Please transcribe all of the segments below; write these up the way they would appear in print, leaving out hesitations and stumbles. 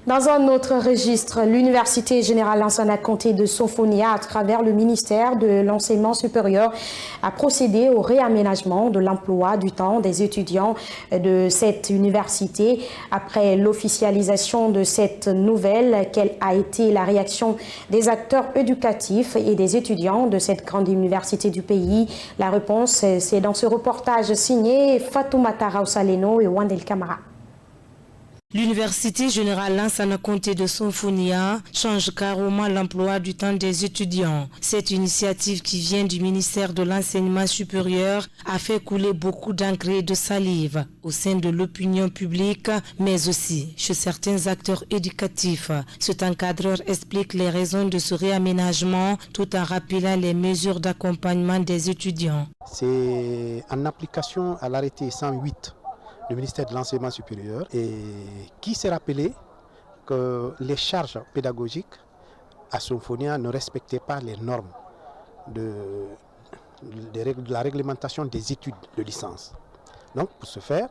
Dans un autre registre, l'Université générale Lansana Conté de Sonfonia, à travers le ministère de l'Enseignement supérieur, a procédé au réaménagement de l'emploi du temps des étudiants de cette université. Après l'officialisation de cette nouvelle, quelle a été la réaction des acteurs éducatifs et des étudiants de cette grande université du pays? La réponse, c'est dans ce reportage signé Fatoumata Raousaleno et Wandel Kamara. L'Université générale Lansana Conté de Sonfonia change carrément l'emploi du temps des étudiants. Cette initiative qui vient du ministère de l'Enseignement supérieur a fait couler beaucoup d'encre et de salive au sein de l'opinion publique, mais aussi chez certains acteurs éducatifs. Cet encadreur explique les raisons de ce réaménagement tout en rappelant les mesures d'accompagnement des étudiants. C'est en application à l'arrêté 108 du ministère de l'Enseignement supérieur et qui s'est rappelé que les charges pédagogiques à Sonfonia ne respectaient pas les normes de la réglementation des études de licence. Donc pour ce faire,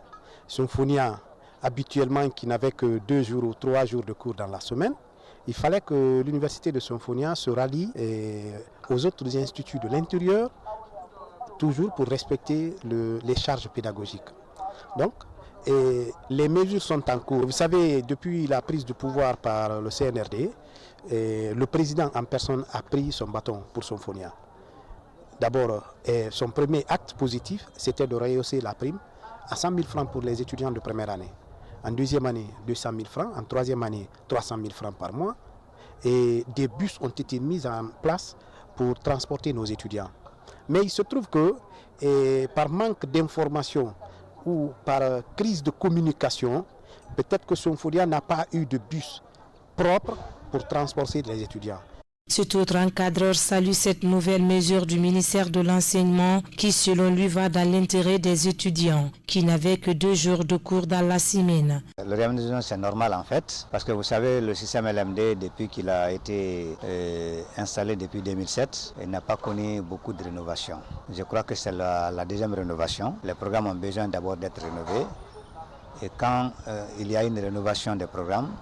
Sonfonia, habituellement qui n'avait que 2 jours ou 3 jours de cours dans la semaine, il fallait que l'université de Sonfonia se rallie aux autres instituts de l'intérieur, toujours pour respecter les charges pédagogiques. Donc, les mesures sont en cours. Vous savez, depuis la prise de pouvoir par le CNRD, le président en personne a pris son bâton pour Sonfonia. D'abord, son premier acte positif, c'était de rehausser la prime à 100 000 francs pour les étudiants de première année. En deuxième année, 200 000 francs. En troisième année, 300 000 francs par mois. Et des bus ont été mis en place pour transporter nos étudiants. Mais il se trouve que, par manque d'informations, ou par crise de communication, peut-être que Sonfonia n'a pas eu de bus propre pour transporter les étudiants. Cet autre encadreur salue cette nouvelle mesure du ministère de l'Enseignement qui, selon lui, va dans l'intérêt des étudiants qui n'avaient que 2 jours de cours dans la semaine. Le réaménagement, c'est normal en fait, parce que vous savez, le système LMD, depuis qu'il a été installé depuis 2007, il n'a pas connu beaucoup de rénovation. Je crois que c'est la deuxième rénovation. Les programmes ont besoin d'abord d'être rénovés. Et quand il y a une rénovation des programmes,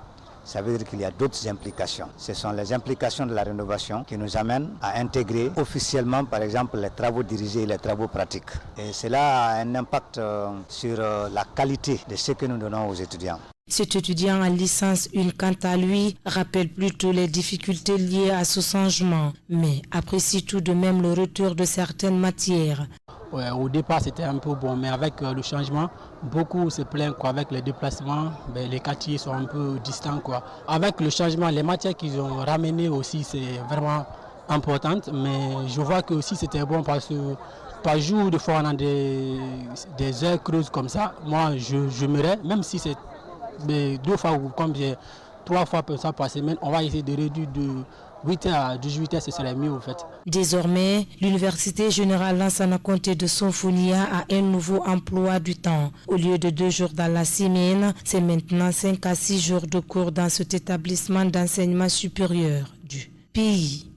ça veut dire qu'il y a d'autres implications. Ce sont les implications de la rénovation qui nous amènent à intégrer officiellement, par exemple, les travaux dirigés et les travaux pratiques. Et cela a un impact sur la qualité de ce que nous donnons aux étudiants. Cet étudiant en licence 1, quant à lui, rappelle plutôt les difficultés liées à ce changement, mais apprécie tout de même le retour de certaines matières. Ouais, au départ, c'était un peu bon, mais avec le changement, beaucoup se plaignent qu'avec les déplacements, les quartiers sont un peu distants, quoi. Avec le changement, les matières qu'ils ont ramenées aussi, c'est vraiment important, mais je vois que aussi c'était bon parce que par jour, des fois, on a des heures creuses comme ça. Moi, je m'aimerais, même si c'est 2 fois ou comme 3 fois par semaine, on va essayer de réduire de 8h à 18h, ce serait mieux en fait. Désormais, l'Université générale Lansana Conté de Sonfonia a un nouveau emploi du temps. Au lieu de 2 jours dans la semaine, c'est maintenant 5 à 6 jours de cours dans cet établissement d'enseignement supérieur du pays.